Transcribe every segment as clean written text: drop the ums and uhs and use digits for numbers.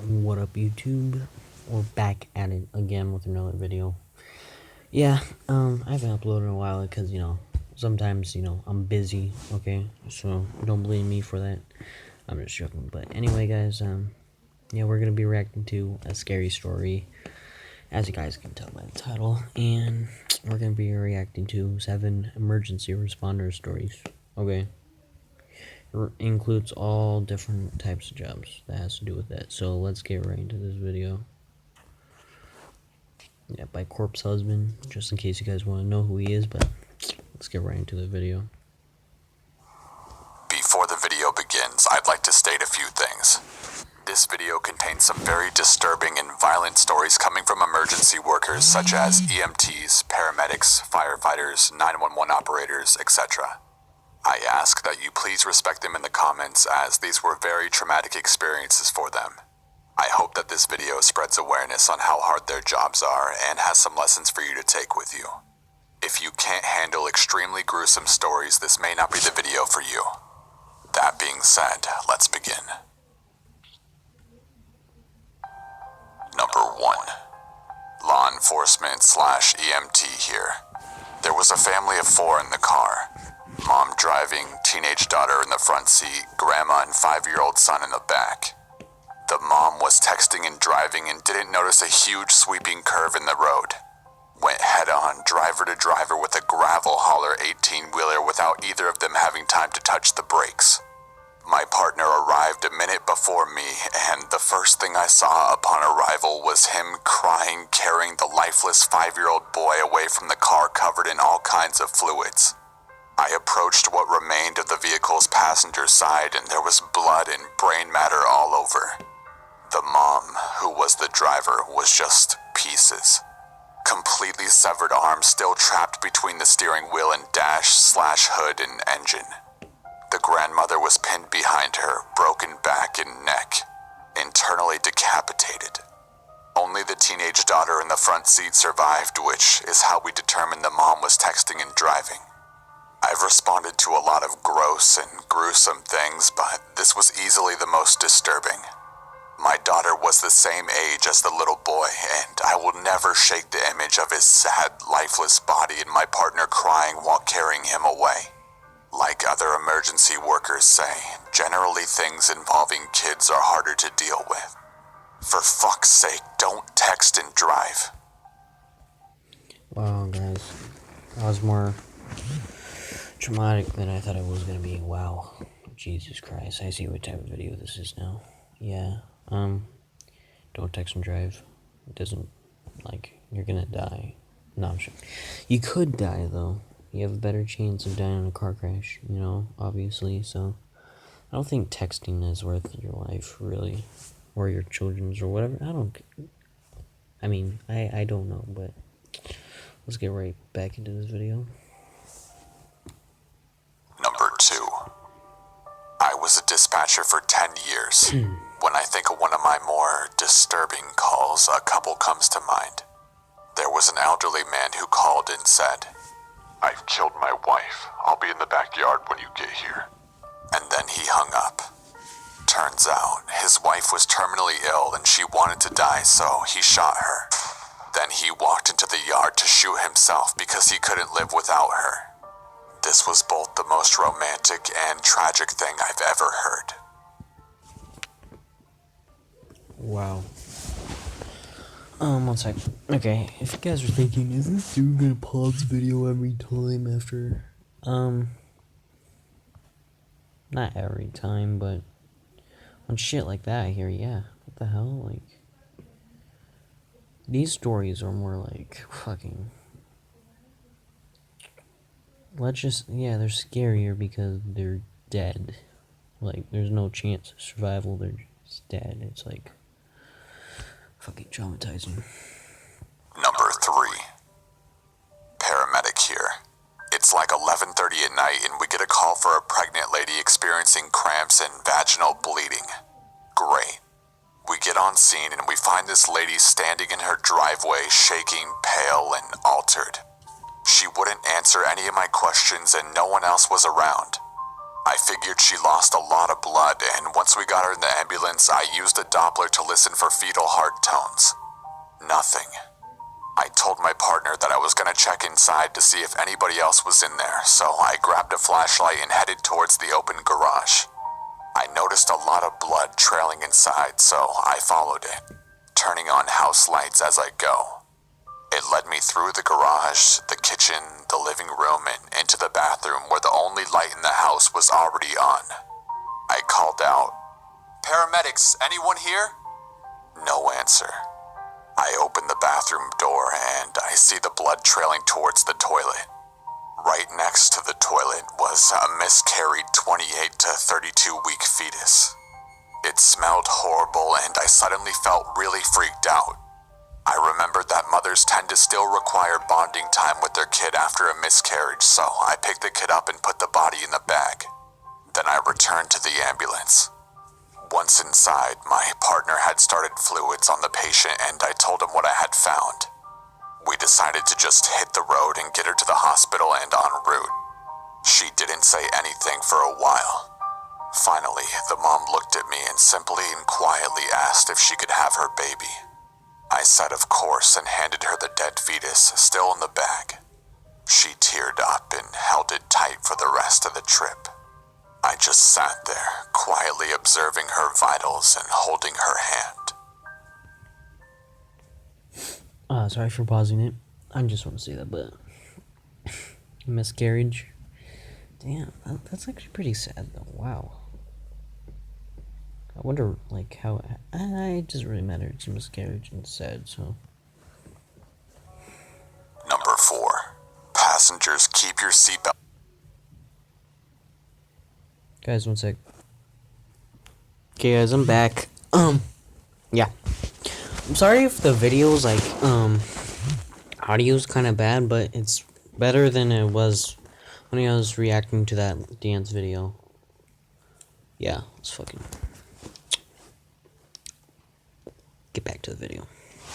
What up, YouTube? We're back at it again with another video. Yeah, I haven't uploaded in a while because, sometimes, I'm busy, okay? So, don't blame me for that. I'm just joking. But anyway, guys, yeah, we're gonna be reacting to a scary story, as you guys can tell by the title. And we're gonna be reacting to 7 emergency responder stories, okay? Includes all different types of jobs that has to do with that. So let's get right into this video. Yeah, by Corpse Husband, just in case you guys want to know who he is, but let's get right into the video. Before the video begins, I'd like to state a few things. This video contains some very disturbing and violent stories coming from emergency workers such as EMTs, paramedics, firefighters, 911 operators, etc. I ask that you please respect them in the comments, as these were very traumatic experiences for them. I hope that this video spreads awareness on how hard their jobs are and has some lessons for you to take with you. If you can't handle extremely gruesome stories, this may not be the video for you. That being said, let's begin. Number 1. Law enforcement / EMT here. There was a family of 4 in the car. Mom driving, teenage daughter in the front seat, grandma and 5-year-old son in the back. The mom was texting and driving and didn't notice a huge sweeping curve in the road. Went head-on, driver to driver with a gravel hauler 18-wheeler without either of them having time to touch the brakes. My partner arrived a minute before me, and the first thing I saw upon arrival was him crying, carrying the lifeless 5-year-old boy away from the car covered in all kinds of fluids. I approached what remained of the vehicle's passenger side, and there was blood and brain matter all over. The mom, who was the driver, was just pieces. Completely severed arms still trapped between the steering wheel and dash/hood and engine. The grandmother was pinned behind her, broken back and neck, internally decapitated. Only the teenage daughter in the front seat survived, which is how we determined the mom was texting and driving. I've responded to a lot of gross and gruesome things, but this was easily the most disturbing. My daughter was the same age as the little boy, and I will never shake the image of his sad, lifeless body and my partner crying while carrying him away. Like other emergency workers say, generally things involving kids are harder to deal with. For fuck's sake, don't text and drive. Wow, guys, that was more traumatic than I thought it was gonna be. Wow, Jesus Christ, I see what type of video this is now. Yeah, don't text and drive. It doesn't, you're gonna die. No, I'm sure. You could die, though. You have a better chance of dying in a car crash, obviously, so I don't think texting is worth your life, really, or your children's, or whatever. I don't know, but let's get right back into this video. Number 2. I was a dispatcher for 10 years. When I think of one of my more disturbing calls, a couple comes to mind. There was an elderly man who called and said, "I've killed my wife. I'll be in the backyard when you get here." And then he hung up. Turns out, his wife was terminally ill and she wanted to die, so he shot her. Then he walked into the yard to shoot himself because he couldn't live without her. This was both the most romantic and tragic thing I've ever heard. Wow. One sec. Okay, if you guys are thinking, is this dude gonna pause video every time after? Not every time, but on shit like that, I hear, yeah. What the hell? These stories are more fucking. They're scarier because they're dead. There's no chance of survival, they're just dead. It's fucking traumatizing. Number 3. Paramedic here. It's 11:30 at night and we get a call for a pregnant lady experiencing cramps and vaginal bleeding. Great. We get on scene and we find this lady standing in her driveway, shaking, pale, and altered. She wouldn't answer any of my questions and no one else was around. I figured she lost a lot of blood, and once we got her in the ambulance, I used a Doppler to listen for fetal heart tones. Nothing. I told my partner that I was going to check inside to see if anybody else was in there, so I grabbed a flashlight and headed towards the open garage. I noticed a lot of blood trailing inside, so I followed it, turning on house lights as I go. It led me through the garage, the kitchen, the living room, and into the bathroom where the only light in the house was already on. I called out, "Paramedics, anyone here?" No answer. I opened the bathroom door and I see the blood trailing towards the toilet. Right next to the toilet was a miscarried 28 to 32 week fetus. It smelled horrible and I suddenly felt really freaked out. I remembered that mothers tend to still require bonding time with their kid after a miscarriage, so I picked the kid up and put the body in the bag. Then I returned to the ambulance. Once inside, my partner had started fluids on the patient and I told him what I had found. We decided to just hit the road and get her to the hospital and en route. She didn't say anything for a while. Finally, the mom looked at me and simply and quietly asked if she could have her baby. I said of course and handed her the dead fetus, still in the bag. She teared up and held it tight for the rest of the trip. I just sat there, quietly observing her vitals and holding her hand. Sorry for pausing it. I just want to say that, but miscarriage. Damn, that's actually pretty sad though. Wow. I wonder, like, how. It doesn't really matter. It's a miscarriage and it's sad, so. Number 4. Passengers, keep your seatbelt. Guys, one sec. Okay, guys, I'm back. Yeah. I'm sorry if the video's like, audio's kind of bad, but it's better than it was when I was reacting to that dance video. Yeah, let's fucking get back to the video.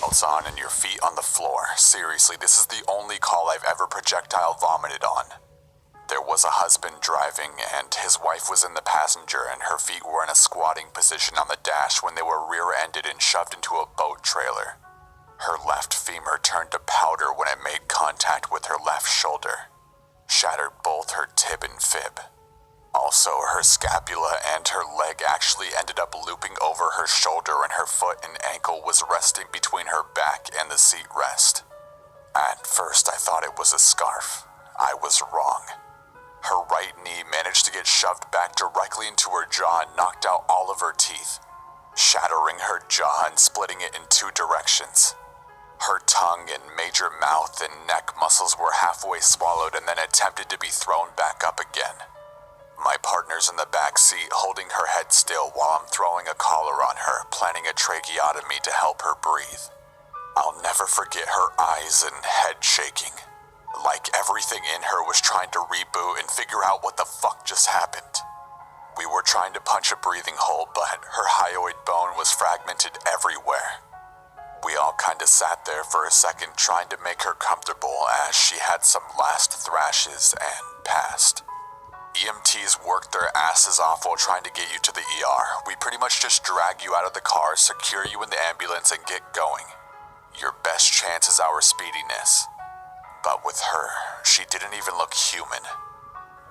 On and your feet on the floor. Seriously, this is the only call I've ever projectile vomited on. There was a husband driving, and his wife was in the passenger, and her feet were in a squatting position on the dash when they were rear-ended and shoved into a boat trailer. Her left femur turned to powder when it made contact with her left shoulder, shattered both her tib and fib. Also, her scapula and her leg actually ended up looping over her shoulder, and her foot and ankle was resting between her back and the seat rest. At first, I thought it was a scarf. I was wrong. Her right knee managed to get shoved back directly into her jaw and knocked out all of her teeth, shattering her jaw and splitting it in 2 directions. Her tongue and major mouth and neck muscles were halfway swallowed and then attempted to be thrown back up again. My partner's in the back seat holding her head still while I'm throwing a collar on her, planning a tracheotomy to help her breathe. I'll never forget her eyes and head shaking, like everything in her was trying to reboot and figure out what the fuck just happened. We were trying to punch a breathing hole, but her hyoid bone was fragmented everywhere. We all kinda sat there for a second trying to make her comfortable as she had some last thrashes and passed. EMTs worked their asses off while trying to get you to the ER. We pretty much just drag you out of the car, secure you in the ambulance, and get going. Your best chance is our speediness. But with her, she didn't even look human.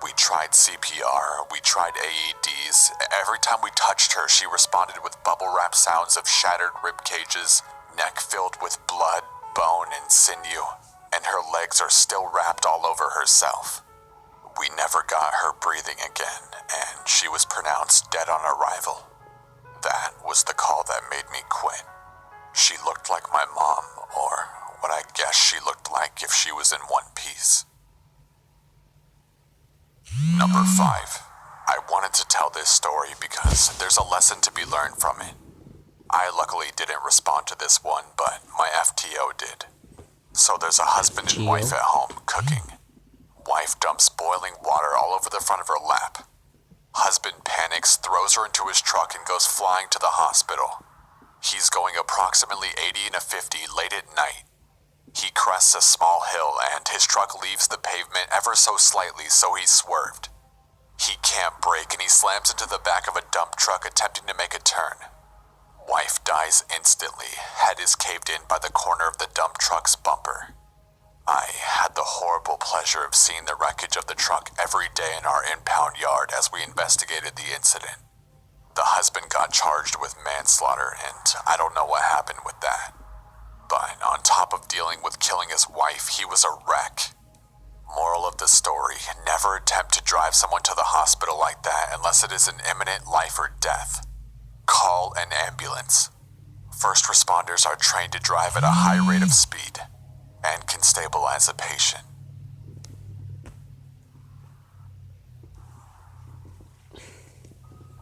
We tried CPR, we tried AEDs. Every time we touched her, she responded with bubble wrap sounds of shattered rib cages, neck filled with blood, bone, and sinew, and her legs are still wrapped all over herself. We never got her breathing again, and she was pronounced dead on arrival. That was the call that made me quit. She looked like my mom, or what I guess she looked like if she was in one piece. Number 5. I wanted to tell this story because there's a lesson to be learned from it. I luckily didn't respond to this one, but my FTO did. So there's a husband and wife at home cooking. Wife dumps boiling water all over the front of her lap. Husband panics, throws her into his truck, and goes flying to the hospital. He's going approximately 80 in a 50 late at night. He crests a small hill, and his truck leaves the pavement ever so slightly, so he swerved. He can't brake and he slams into the back of a dump truck attempting to make a turn. Wife dies instantly, head is caved in by the corner of the dump truck's bumper. I had the horrible pleasure of seeing the wreckage of the truck every day in our impound yard as we investigated the incident. The husband got charged with manslaughter, and I don't know what happened with that. But on top of dealing with killing his wife, he was a wreck. Moral of the story, never attempt to drive someone to the hospital like that unless it is an imminent life or death. Call an ambulance. First responders are trained to drive at a high rate of speed and can stabilize a patient.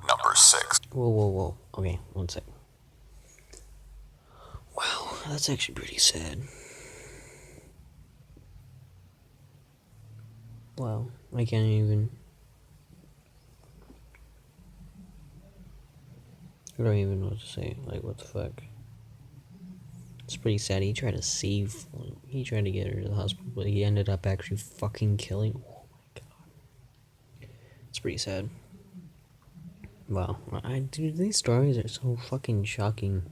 Number 6. Whoa. Okay, one sec. Wow, that's actually pretty sad. Wow, I can't even. I don't even know what to say. Like, what the fuck? It's pretty sad. He tried to save. He tried to get her to the hospital, but he ended up actually fucking killing. Oh my god. It's pretty sad. Wow. Dude, these stories are so fucking shocking.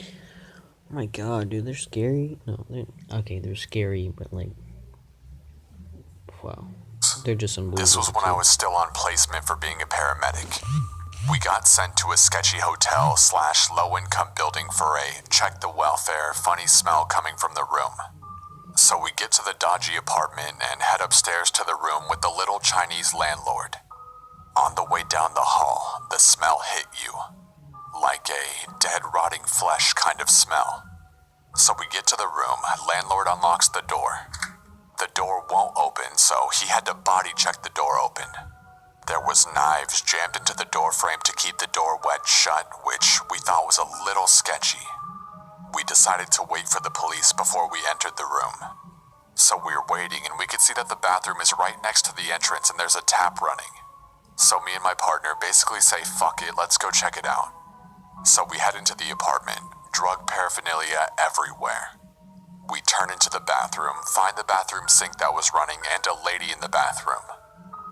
Oh my god, dude, they're scary. No, they're scary, but like, wow. They're just This was unbelievable when I too. was still on placement for being a paramedic. We got sent to a sketchy hotel / low-income building for a check the welfare, funny smell coming from the room. So we get to the dodgy apartment and head upstairs to the room with the little Chinese landlord. On the way down the hall, the smell hit you. Like a dead rotting flesh kind of smell. So we get to the room, landlord unlocks the door. The door won't open, so he had to body check the door open. There was knives jammed into the door frame to keep the door wedged shut, which we thought was a little sketchy. We decided to wait for the police before we entered the room. So we were waiting and we could see that the bathroom is right next to the entrance and there's a tap running. So me and my partner basically say, fuck it, let's go check it out. So we head into the apartment, drug paraphernalia everywhere. We turn into the bathroom, find the bathroom sink that was running and a lady in the bathroom.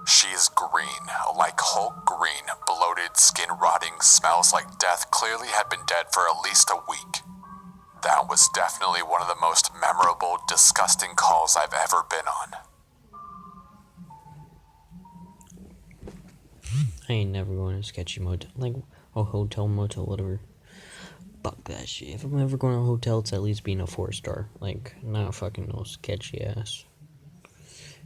She is green, like Hulk green, bloated, skin rotting, smells like death, clearly had been dead for at least a week. That was definitely one of the most memorable, disgusting calls I've ever been on. I ain't never going to a sketchy motel, like a hotel, motel, whatever. Fuck that shit. If I'm ever going to a hotel, it's at least being a 4-star. Like, not fucking no sketchy ass.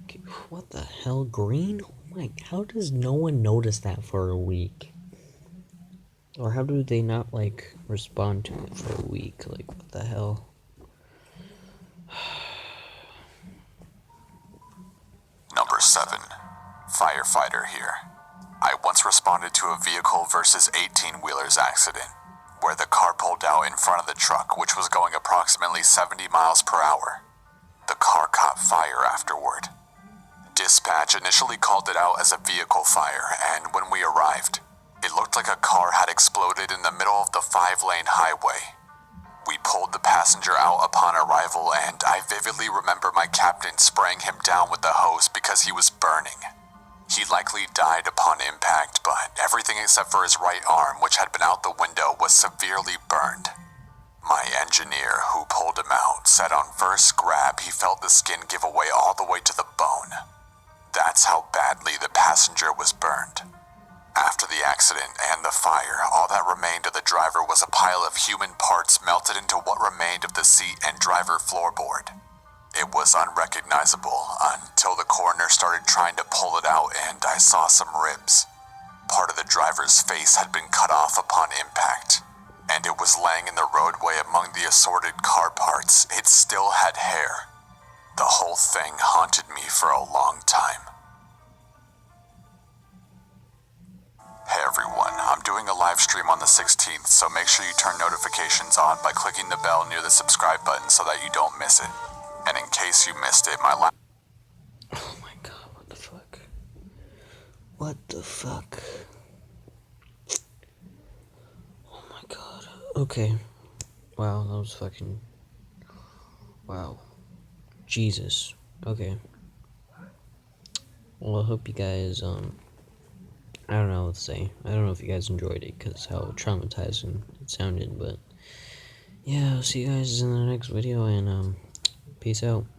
Okay, what the hell? Green? Oh my, how does no one notice that for a week? Or how do they not, like, respond to it for a week? Like, what the hell? Number 7. Firefighter here. I once responded to a vehicle versus 18-wheelers accident, where the car pulled out in front of the truck, which was going approximately 70 miles per hour. The car caught fire afterward. Dispatch initially called it out as a vehicle fire, and when we arrived, it looked like a car had exploded in the middle of the 5-lane highway. We pulled the passenger out upon arrival, and I vividly remember my captain spraying him down with the hose because he was burning. He likely died upon impact, but everything except for his right arm, which had been out the window, was severely burned. My engineer, who pulled him out, said on first grab he felt the skin give away all the way to the bone. That's how badly the passenger was burned. After the accident and the fire, all that remained of the driver was a pile of human parts melted into what remained of the seat and driver floorboard. It was unrecognizable until the coroner started trying to pull it out and I saw some ribs. Part of the driver's face had been cut off upon impact, and it was laying in the roadway among the assorted car parts. It still had hair. The whole thing haunted me for a long time. Hey everyone, I'm doing a live stream on the 16th, so make sure you turn notifications on by clicking the bell near the subscribe button so that you don't miss it. And in case you missed it, Oh my god, what the fuck? What the fuck? Oh my god. Okay. Wow, that was fucking. Wow. Jesus. Okay. Well, I hope you guys, I don't know what to say. I don't know if you guys enjoyed it because how traumatizing it sounded, but yeah, I'll see you guys in the next video and peace out.